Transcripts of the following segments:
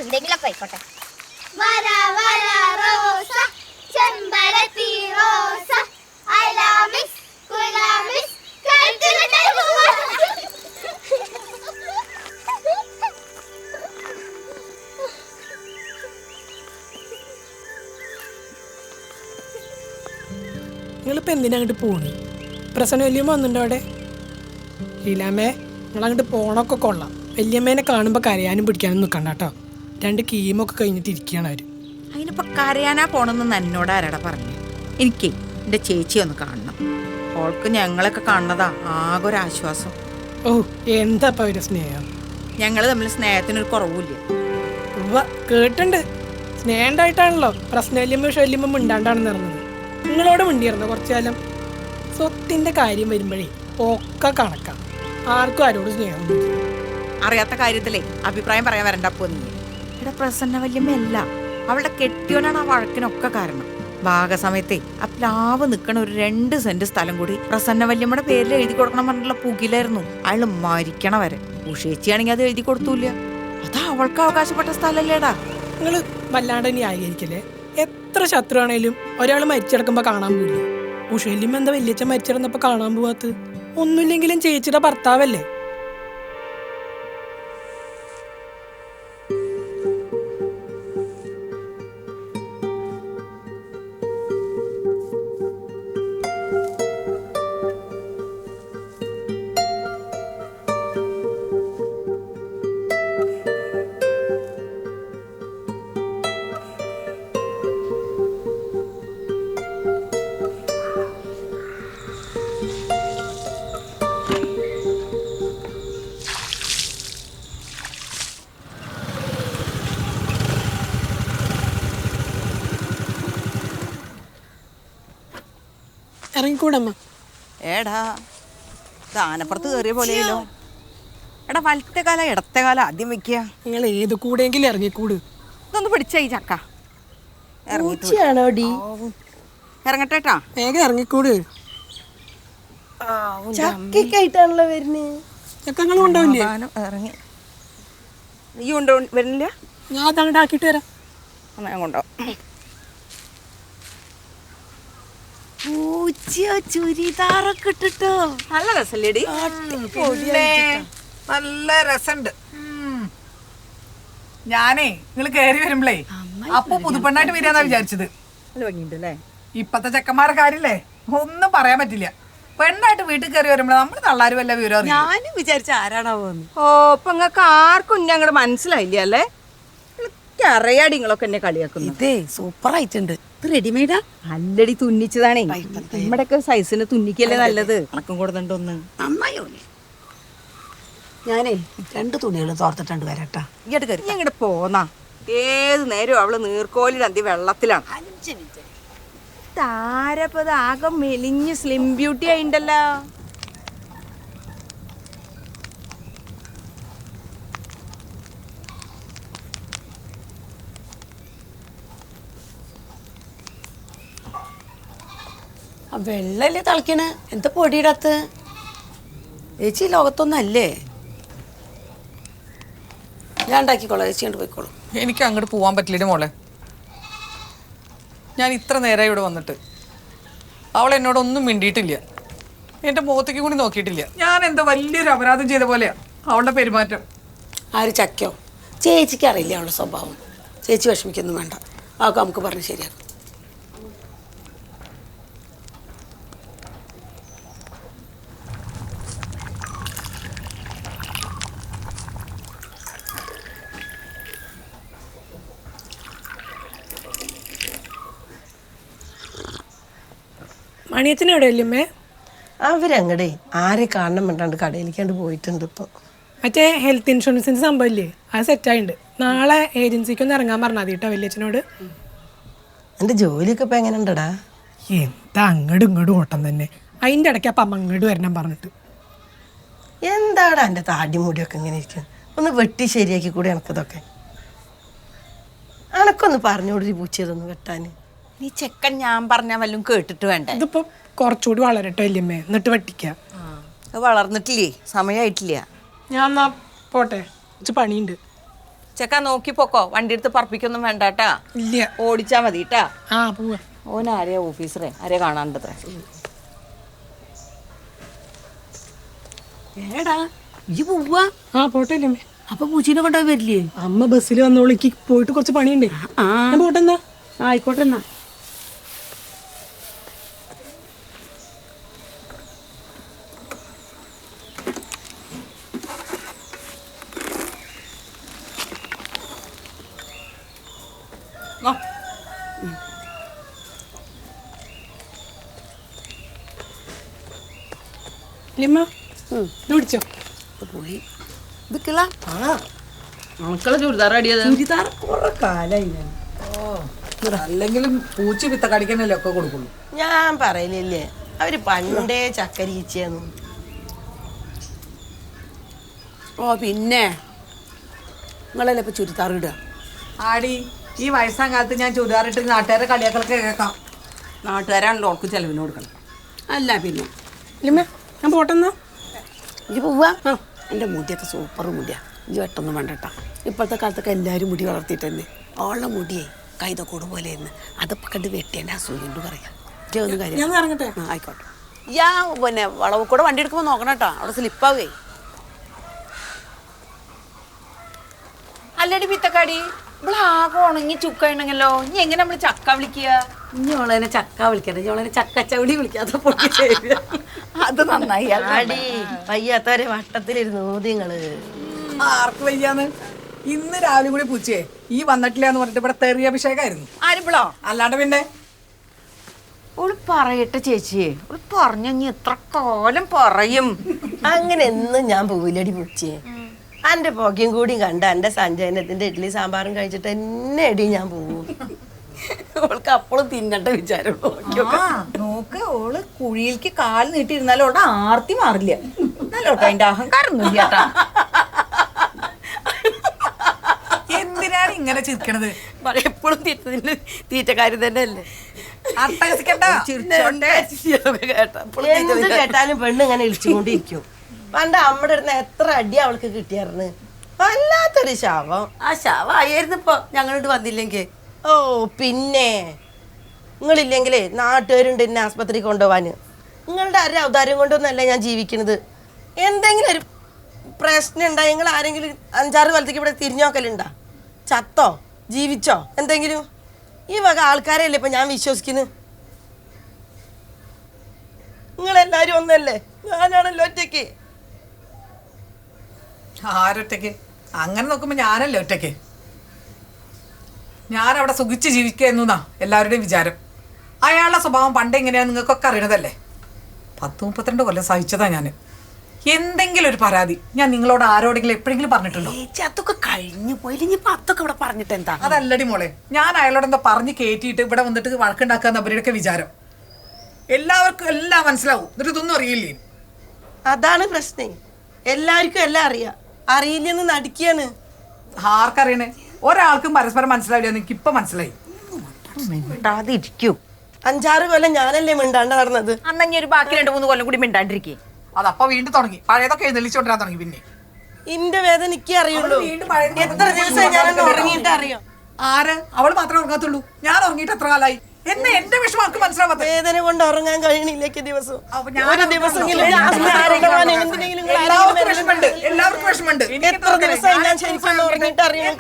എന്തെങ്കിലുമൊക്കെ ആയിക്കോട്ടെ. വര വര റോസ ചെമ്പരത്തി റോസ അലാമിസ് കുലാമിസ് നിങ്ങളിപ്പോൾ എന്തിനാ അങ്ങോട്ട് പോണി? പ്രസന്ന വല്യമ്മ വന്നിട്ടുണ്ടോ അവിടെ? ലീലാമ്മേ, നിങ്ങളങ്ങോട്ട് പോണൊക്കെ കൊള്ളാം. വല്യമ്മേനെ കാണുമ്പോൾ കരയാനും പിടിക്കാനും നിൽക്കണ്ട കേട്ടോ. 2 കീമൊക്കെ കഴിഞ്ഞിട്ട് ഇരിക്കുകയാണ് അവർ. അതിനിപ്പോൾ കരയാനാ പോണെന്ന് എന്നോട് ആരാടാ പറഞ്ഞു? എനിക്ക് എൻ്റെ ചേച്ചി ഒന്ന് കാണണം. അവൾക്ക് ഞങ്ങളൊക്കെ കാണുന്നതാ ആകെ ഒരു ആശ്വാസം. ഓ, എന്താ ഇപ്പം അവരുടെ സ്നേഹം! ഞങ്ങൾ തമ്മിൽ സ്നേഹത്തിനൊരു കുറവില്ല. കേട്ടുണ്ട്. സ്നേഹം ഉണ്ടായിട്ടാണല്ലോ പ്രശ്ന വല്യമ്മ വല്യമ്മ മിണ്ടാണ്ടാണെന്ന് പറഞ്ഞത്. നിങ്ങളോട് മിണ്ടിയിരുന്നോ കുറച്ചു കാലം? സ്വത്തിൻ്റെ കാര്യം വരുമ്പോഴേ ഒക്കെ കണക്കാം. ആർക്കും ആരോട് സ്നേഹം അറിയാത്ത കാര്യത്തിലേ അഭിപ്രായം പറയാൻ വരണ്ടപ്പോ നീ. ഇവിടെ പ്രസന്ന വല്യമ്മയല്ല, അവളുടെ കെട്ടിയോനാണ് ആ വഴക്കിനൊക്കെ കാരണം. ഭാഗസമയത്തെ ആ പ്ലാവ് നിൽക്കണ ഒരു 2 സെന്റ് സ്ഥലം കൂടി പ്രസന്ന വല്യമ്മയുടെ പേരിൽ എഴുതി കൊടുക്കണം പറഞ്ഞിട്ടുള്ള പുകിലായിരുന്നു. അയാൾ മരിക്കണ വരെ. ഉഷേച്ചിയാണെങ്കിൽ അത് എഴുതി കൊടുത്തൂല്ല. അതാ അവൾക്ക് അവകാശപ്പെട്ട സ്ഥലല്ലേടാ. നിങ്ങൾ വല്ലാണ്ട് ന്യായീകരിക്കല്ലേ? എത്ര ശത്രുവാണേലും ഒരാൾ മരിച്ചെടുക്കുമ്പോൾ കാണാൻ പോയില്ലേ? ഉഷല്യമ്മ എന്താ വല്യച്ഛൻ മരിച്ചിടന്നപ്പോൾ കാണാൻ പോവാത്ത? ഒന്നുമില്ലെങ്കിലും ചേച്ചിയുടെ ഭർത്താവല്ലേ? ഇറങ്ങിക്കൂടമ്മ. ഏടാ ആനപ്പുറത്ത് കയറിയ പോലെയല്ലോ. എടാ വലത്തെ കാല ഇടത്തെ കാല ആദ്യം വെക്കുക. നിങ്ങൾ ഏത് കൂടെയെങ്കിലും ഇറങ്ങിക്കൂട്. ഇതൊന്ന് പിടിച്ചായി ചക്ക. ഇറങ്ങട്ടേട്ടാ, വേഗം ഇറങ്ങിക്കൂട്. ചക്കായിട്ടാണല്ലോ വരുന്നത്. ചക്കങ്ങൾ കൊണ്ടുപോയില്ലേ? ഇറങ്ങി. നീ കൊണ്ടോ വരുന്നില്ല? ഞാൻ അതങ്ങോട്ട് ആക്കിയിട്ട് വരാം. ഞാൻ കൊണ്ടോ. ചുരിദാറൊക്കെ ഇട്ടിട്ടോ നല്ല രസല്ലേടി? നല്ല രസമുണ്ട്. ഞാനേ നിങ്ങൾ കയറി വരുമ്പളേ അപ്പൊ പുതുപ്പെണ്ണായിട്ട് വരികയെന്നാ വിചാരിച്ചത്. നല്ല ഭംഗിയുണ്ടല്ലേ? ഇപ്പത്തെ ചെക്കന്മാരുടെ കാര്യല്ലേ ഒന്നും പറയാൻ പറ്റില്ല. പെണ്ണായിട്ട് വീട്ടിൽ കയറി വരുമ്പോഴേ നമ്മള് തള്ളാരും വല്ല വിവരം. ഞാനും വിചാരിച്ച ആരാണാവോ. ഓ, ഇപ്പൊ നിങ്ങൾക്ക് ആർക്കും ഇന്നെ അങ്ങോട്ട് മനസ്സിലായില്ല അല്ലേ? അറിയാടി നിങ്ങളൊക്കെ എന്നെ കളിയാക്കുന്നു. ഇതേ സൂപ്പർ ആയിട്ടുണ്ട്. ഇത് റെഡിമെയ്ഡാ? അല്ലടി, തുന്നിച്ചതാണേ. നമ്മുടെ ഒക്കെ സൈസിന് തുന്നിക്കല്ലേ നല്ലത്. കണക്കും കൊടുത്തുണ്ടോന്ന് നന്നായോ? ഞാനേ 2 തുണികൾ തോർത്തിട്ടുണ്ട് വരട്ടാ. ഇങ്ങോട്ട് കയറി ഇങ്ങോട്ട് പോന്നാ. ഏത് നേരം അവള് നീർക്കോലിൽ അന്തി വെള്ളത്തിലാണ്. 5 മിനിറ്റ്. താരപ്പത് ആകെ മെലിഞ്ഞ് സ്ലിം ബ്യൂട്ടി ആയിണ്ടല്ലോ. വെള്ളല്ലേ തിളക്കണ്? എന്താ പൊടിയിടത്ത്? ചേച്ചി ലോകത്തൊന്നും അല്ലേ? ഞാൻ ഉണ്ടാക്കിക്കോളാം, ചേച്ചി കൊണ്ട് പോയിക്കോളൂ. എനിക്ക് അങ്ങോട്ട് പോവാൻ പറ്റില്ലേ മോളെ. ഞാൻ ഇത്ര നേരമായി ഇവിടെ വന്നിട്ട് അവൾ എന്നോടൊന്നും മിണ്ടിയിട്ടില്ല. എന്റെ മുഖത്തേക്ക് കൂടി നോക്കിയിട്ടില്ല. ഞാൻ എന്തോ വലിയൊരു അപരാധം ചെയ്ത പോലെയാ അവളുടെ പെരുമാറ്റം. ആര് ചക്കയോ? ചേച്ചിക്ക് അറിയില്ല അവളുടെ സ്വഭാവം. ചേച്ചി വിഷമിക്കൊന്നും വേണ്ട, അതൊക്കെ നമുക്ക് പറഞ്ഞ് ശരിയാക്കും. മണിയച്ചൻ എവിടെ വല്യമ്മേ? അവരങ്ങടെ ആരെ കാണണം വേണ്ടാണ്ട് കടയിലേക്കാണ്ട് പോയിട്ടുണ്ട്. ഇപ്പോൾ മറ്റേ ഹെൽത്ത് ഇൻഷുറൻസിൻ്റെ സംഭവമില്ലേ, അത് സെറ്റായിട്ടുണ്ട്. നാളെ ഏജൻസിക്കൊന്ന് ഇറങ്ങാൻ പറഞ്ഞാൽ മതി കേട്ടോ വല്യച്ഛനോട്. എൻ്റെ ജോലിയൊക്കെ ഇപ്പം എങ്ങനെ ഉണ്ടടാ? എന്താ അങ്ങോട്ടും ഇങ്ങോട്ടും ഓട്ടം തന്നെ. അതിൻ്റെ ഇടയ്ക്ക് അപ്പം അമ്മ അങ്ങോട്ട് വരണം പറഞ്ഞിട്ട്. എന്താടാ എൻ്റെ താടിമുടിയൊക്കെ ഇങ്ങനെ ഇരിക്കും? ഒന്ന് വെട്ടി ശരിയാക്കി കൂടെ എനക്കിതൊക്കെ. അനക്കൊന്ന് പറഞ്ഞോടൊരു പൂച്ചതൊന്ന് വെട്ടാൻ. നീ ചെക്കൻ ഞാൻ പറഞ്ഞാൽ വല്ലതും കേട്ടിട്ട് വേണ്ടേ? ഇതിപ്പോൾ കുറച്ചുകൂടി വളരട്ടെ വല്യമ്മേ, എന്നിട്ട് വെട്ടിക്കാം. വളർന്നിട്ടില്ലേ, സമയമായിട്ടില്ല. ഞാൻ എന്നാ പോട്ടെ, കുറച്ച് പണിയുണ്ട്. ചെക്ക നോക്കി പോക്കോ, വണ്ടി എടുത്ത് പറപ്പിക്കൊന്നും വേണ്ടാട്ടാ. ഇല്ല. ഓടിച്ചാ മതി കേട്ടാ. ആ പോവാ. ഓനാരെയാ ഓഫീസറെ, ആരെയാ കാണാണ്ടത്രേ. ഏടാ ഈ പോവാ? ആ പോട്ടെ അമ്മേ. അപ്പൊ പൂച്ചീനെ കൊണ്ടുപോയി വരില്ലേ? അമ്മ ബസ്സിൽ വന്നോളൂ, എനിക്ക് പോയിട്ട് കുറച്ച് പണിയുണ്ടേ. ഞാൻ പോട്ടെ എന്നാ. ആയിക്കോട്ടെ എന്നാ. ലിമ്മ ഇത് പിടിച്ചോ. പോയി ഇതൊക്കെയുള്ള മക്കളെ ചുരിദാർ അടിയത് ചുരിദാർ കുറെ കാലായി ഞാൻ. അല്ലെങ്കിലും പൂച്ചി വിത്ത കടിക്കണല്ലേ ഒക്കെ കൊടുക്കുള്ളൂ. ഞാൻ പറയലില്ലേ അവര് പണ്ടേ ചക്കരിച്ചെന്നു. ഓ പിന്നെ നിങ്ങളല്ലേ ഇപ്പൊ ചുരിദാർ ഇടുക? ആടി ഈ വയസ്സാം കാലത്ത് ഞാൻ ചുരിദാറിട്ട് നാട്ടുകാരെ കളിയാക്കലൊക്കെ കേൾക്കാം. നാട്ടുകാരാണല്ലോ ഓർക്ക് ചെലവിന് കൊടുക്കണം. അല്ല പിന്നെ ലിമ്മ ഞാൻ പോട്ടെ എന്നാ. ഇത് പോവാ? എൻ്റെ മുടിയൊക്കെ സൂപ്പർ മുടിയാ. ഇത് വെട്ടൊന്നും വേണ്ടട്ടാ. ഇപ്പോഴത്തെ കാലത്തൊക്കെ എല്ലാവരും മുടി വളർത്തിയിട്ട് തന്നെ ഓളുടെ മുടിയേ കൈതക്കോട് പോലെ ആയിരുന്നു. അതിപ്പോൾ കണ്ട് വെട്ടേൻ്റെ അസൂയുണ്ട് പറയാം. ഒന്നും കാര്യം. ഞാൻ ഇറങ്ങട്ടെ. ആ ആയിക്കോട്ടെ. പിന്നെ വളവ് കൂടെ വണ്ടി എടുക്കുമ്പോൾ നോക്കണം കേട്ടോ, അവിടെ സ്ലിപ്പാവേ. അല്ലടി പിത്തക്കാടി, ഇവളാകെ ഉണങ്ങി ചുക്കണല്ലോ. ഇനി എങ്ങനെ നമ്മള് ചക്ക വിളിക്കുക? ഇനി ഓളെന്നെ ചക്ക വിളിക്കണ്ട, ഇനി ഓളെന്നെ ചക്കച്ചവിടി വിളിക്കാതെ പൊട്ടി ശരി. അത് നന്നായി. അടി വയ്യാത്തവരെ വട്ടത്തിലിരുന്നു നിങ്ങള്. ആർക്ക് വയ്യാന്ന്? ഇന്ന് രാവിലെ കൂടി പൂച്ചയെ ഈ വന്നിട്ടില്ല എന്ന് പറഞ്ഞിട്ട് ഇവിടെ തെറിയ അഭിഷേകമായിരുന്നു. ആരിപ്പളോ? അല്ലാണ്ട് പിന്നെ ഓള് പറയട്ടെ ചേച്ചിയെ, ഓള് പറഞ്ഞ എത്ര കാലം പറയും? അങ്ങനെ എന്നും ഞാൻ പോവില്ലടി പൂച്ചേ. എന്റെ പുകയും കൂടി കണ്ട എന്റെ സഞ്ജയനത്തിന്റെ ഇഡ്ഡലി സാമ്പാറും കഴിച്ചിട്ട് എന്നെ എടി ഞാൻ പോവും. ഓൾക്ക് അപ്പോഴും തിന്നണ്ട വിചാരമുള്ളൂ. നോക്ക്, ഓള് കുഴിയിലേക്ക് കാല് നീട്ടിയിരുന്നാലും ഓളുടെ ആർത്തി മാറില്ല. നല്ലോട്ടോ, അതിന്റെ അഹങ്കാരം ഒന്നും ഇല്ല. എന്തിനാണ് ഇങ്ങനെ ചിരിക്കണത്? എപ്പോഴും തീറ്റക്കാരി തന്നെ അല്ലേ? അട്ടഹസിക്കണ്ട. എന്ത് കേട്ടാലും പെണ്ണ് ഇങ്ങനെ ഇളിച്ചുകൊണ്ടിരിക്കും. പണ്ട് അമ്മയുടെ അടുത്ത് എത്ര അടി അവൾക്ക് കിട്ടിയായിരുന്നു. വല്ലാത്തൊരു ശാപം. ആ ശവായിരുന്നു ഇപ്പൊ ഞങ്ങളോട് വന്നില്ലെങ്കിൽ. ഓ പിന്നെ നിങ്ങളില്ലെങ്കിലേ നാട്ടുകാരുണ്ട് എന്നെ ആസ്പത്രി കൊണ്ടുപോവാന്. നിങ്ങളുടെ ആരും ഔദാര്യം കൊണ്ടൊന്നല്ല ഞാൻ ജീവിക്കണത്. എന്തെങ്കിലും ഒരു പ്രശ്നം ഉണ്ടായി നിങ്ങൾ ആരെങ്കിലും 5-6 കൊല്ലത്തേക്ക് ഇവിടെ തിരിഞ്ഞു നോക്കലുണ്ടാ? ചത്തോ ജീവിച്ചോ എന്തെങ്കിലും? ഈ വക ആൾക്കാരെയല്ലേ ഇപ്പൊ ഞാൻ വിശ്വസിക്കുന്നു. നിങ്ങളെല്ലാരും ഒന്നല്ലേ, ഞാനാണല്ലോ ഒറ്റയ്ക്ക്. ആരൊറ്റയ്ക്ക്? അങ്ങനെ നോക്കുമ്പോ ഞാനല്ലേ ഒറ്റയ്ക്ക്. ഞാനവിടെ സുഖിച്ച് ജീവിക്കുന്നാ എല്ലാവരുടെയും വിചാരം. അയാളുടെ സ്വഭാവം പണ്ട് എങ്ങനെയാ നിങ്ങൾക്കൊക്കെ അറിയണതല്ലേ. 10-32 കൊല്ലം സഹിച്ചതാ ഞാൻ. എന്തെങ്കിലും ഒരു പരാതി ഞാൻ നിങ്ങളോട് ആരോടെങ്കിലും എപ്പോഴെങ്കിലും പറഞ്ഞിട്ടുണ്ടോ? അതൊക്കെ കഴിഞ്ഞു പോയില്ല. ഇനിയിപ്പോ അതൊക്കെ ഇവിടെ പറഞ്ഞിട്ട് എന്താ? അതല്ലടി മോളെ, ഞാൻ അയാളോട് എന്താ പറഞ്ഞ് കയറ്റിയിട്ട് ഇവിടെ വന്നിട്ട് വഴക്കുണ്ടാക്കാന്ന് അവരുടെയൊക്കെ വിചാരം. എല്ലാവർക്കും എല്ലാം മനസ്സിലാവും, എന്നിട്ട് ഇതൊന്നും അറിയില്ലേ. അതാണ് പ്രശ്നം. എല്ലാവർക്കും എല്ലാം അറിയാം, അറിയില്ലെന്ന് നടിക്കാണ്. ആർക്കറിയണേ? ഒരാൾക്കും പരസ്പരം മനസ്സിലാവില്ല. എനിക്ക് ഇപ്പൊ മനസ്സിലായി. മിണ്ടാതിരിക്കൂ. 5-6 കൊല്ലം ഞാനല്ലേ മിണ്ടാണ്ട് നടന്നത്. അന്നഞ്ഞ ഒരു ബാക്കി 2-3 കൊല്ലം കൂടി മിണ്ടാണ്ടിരിക്കേ. അതപ്പൊ വീണ്ടും തുടങ്ങി, പഴയതൊക്കെ എഴുന്നള്ളിച്ചോണ്ടിരാൻ തുടങ്ങി. പിന്നെ ഇന്റെ വേദന എനിക്കേ അറിയുള്ളൂ. എത്ര ദിവസം ഞാനൊന്ന് ഉറങ്ങിയിട്ട് അറിയാം. ആര്? അവള് മാത്രമേ ഉറങ്ങാത്തുള്ളൂ. ഞാൻ ഉറങ്ങിയിട്ട് എത്ര കാലായി? എന്റെ വിഷമാർക്ക് മനസ്സിലാവാത്ത വേദന കൊണ്ട് ഉറങ്ങാൻ കഴിയണില്ലേക്ക് ദിവസം. ഒരു ദിവസമെങ്കിലും എല്ലാവർക്കും വിഷമുണ്ട്. എല്ലാവർക്കും വിഷമുണ്ട്. എത്ര ദിവസമായി ഞാൻ ശരിക്കും ഉറങ്ങിയിട്ട് അറിയാം.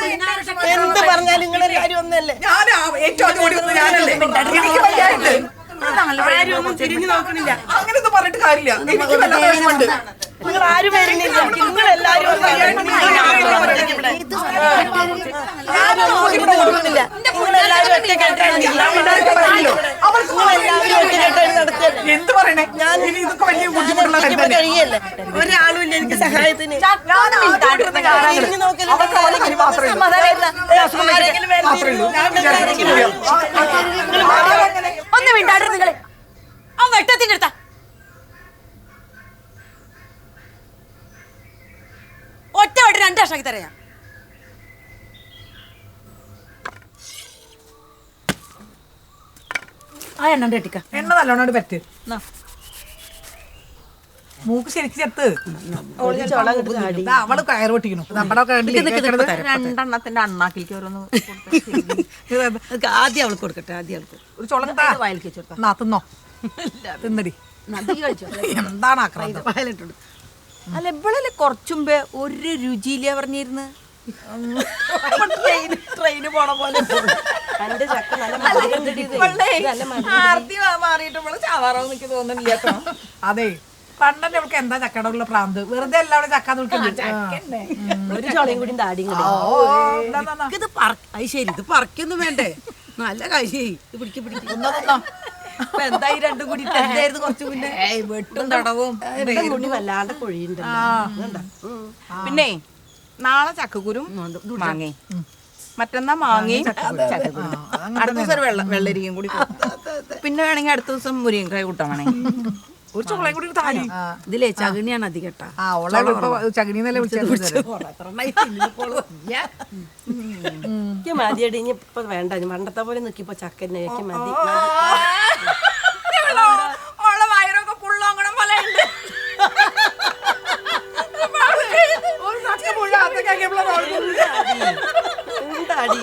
എന്ത് പറഞ്ഞാലും നിങ്ങളെല്ലാരും ഒന്നല്ലേ. ഞാൻ ഏറ്റവും ആദ്യം ഓടി വന്നത് ഞാനല്ലേ. എനിക്ക് വയ്യായിട്ട് ആരും ഒന്നും തിരിഞ്ഞു നോക്കണില്ല. അങ്ങനെയൊന്നും പറഞ്ഞിട്ട് കാര്യമില്ല. എനിക്ക് വല്ലാത്ത വിഷമുണ്ട്. നിങ്ങൾ ആരും വരുന്നില്ല. നിങ്ങളെല്ലാരും നിങ്ങളെല്ലാരും ഒറ്റക്കെട്ടാണ് നടക്കല്ലേ. എന്ത് പറയണേ? ഞാൻ ഇതൊക്കെ വലിയ ബുദ്ധിമുട്ടുള്ള കഴിയല്ലേ. ഒരാളും ഇല്ല എനിക്ക് സഹായത്തിന്. ഒന്ന് മിണ്ടാടും നിങ്ങള്. ആ വെട്ടത്തിന്റെ അടുത്താ ഒറ്റ വട്ടി 2 വർഷമാക്കി തരാം. ആ എണ്ണ എട്ടിക്ക. എണ്ണ നല്ലോണം പറ്റ്. മൂക്ക് ശരിക്കും ചെത്ത് ഒരു ചോള അങ്ങോട്ട് ചാടി. ദാ അവള് കയറ് പൊട്ടിക്കണു നമ്മുടെ രണ്ടെണ്ണത്തിന്റെ അണ്ണാക്കിലേക്ക് ഓരോന്ന് അതൊക്കെ ആദ്യം അവൾക്ക് കൊടുക്കട്ടെ, ആദ്യം അവൾക്ക്. ഒരു ചുളം വായിലേക്ക് വെച്ചു കൊടുക്കാം. എന്നാ തിന്നോ തിന്നടി കഴിച്ചോ എന്താണ് ആക്രാന്തം വയലിട്ടുണ്ട്. അല്ല ഇവളല്ലേ കുറച്ചുമ്പേ ഒരു രുചിയില്ല പറഞ്ഞിരുന്നു. ട്രെയിന് പോണ പോലെ എന്റെ ചക്ക നല്ല മധുരമുണ്ടെടി ഇത്. നല്ല മധുരം. ആർത്തി മാറിയിട്ട് ഇവള് ചാവാറാവും എനിക്ക് തോന്നുന്നില്ല കേട്ടോ. അതെ പണ്ടല്ലേ അവൾക്ക് എന്താ ചക്കയുടെ ഉള്ള പ്രാന്ത്, വെറുതെ എല്ലാവരും ചക്ക വിളിക്കുന്നത്. ഒരു ചോളയും കൂടി താടിയും കൂടി. ഇത് അത് ശരി, ഇത് പറിക്കൊന്നും വേണ്ടേ? നല്ല കാശി ഇത് പിടിക്കും. എന്തായി രണ്ടും കൂടി എന്തായിരുന്നു കുറച്ചു മുന്നേ വെട്ടും തടവും. എന്റെ മുടി വല്ലാണ്ട് കൊഴിയുണ്ട്. പിന്നെ നാളെ ചക്കക്കുരും മാങ്ങേ, മറ്റന്നാ മാങ്ങയും ചക്കക്കുരും, അടുത്ത ദിവസം ഒരു വെള്ളരിക്കും കൂടി കൊടുക്കും. പിന്നെ വേണമെങ്കിൽ അടുത്ത ദിവസം മുരിങ്ങക്കായ കൂട്ടാൻ വേണേ. ഒരു ചോളയും കൂടി താടി. ഇതിലേ ചകിണിയാണ് അധികം കേട്ടാ. ആ ഓളെ ചകിനിന്നല്ലേ വിളിച്ചത്. എനിക്ക് മതിയടി, ഇനി ഇപ്പൊ വേണ്ട. ഇനി പണ്ടത്തെ പോലെ നിക്കിപ്പോ ചക്കന്നെ എനിക്ക് മതി. ഓളെ വയറൊക്കെ പുള്ളോങ്ങണം പോലെ ഉണ്ട്. എന്താടി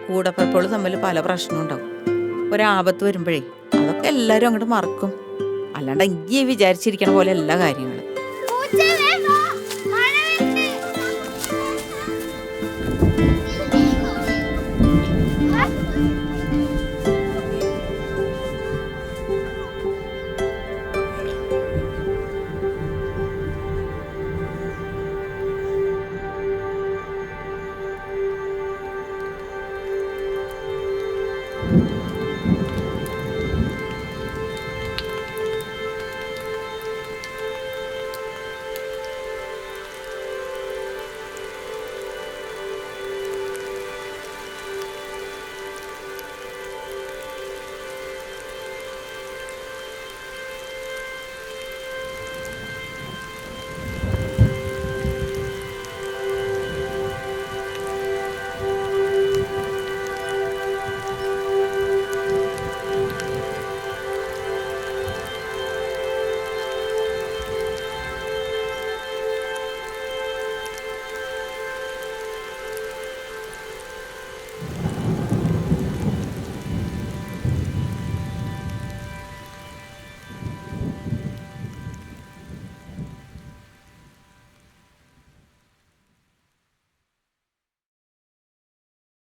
കൂടപ്പിറപ്പുകൾ തമ്മിൽ പല പ്രശ്നവും ഉണ്ടാവും. ഒരാപത്ത് വരുമ്പോഴേ അതൊക്കെ എല്ലാവരും അങ്ങോട്ട് മറക്കും. അല്ലാണ്ട് ഈ വിചാരിച്ചിരിക്കണ പോലെ എല്ലാ കാര്യങ്ങളും.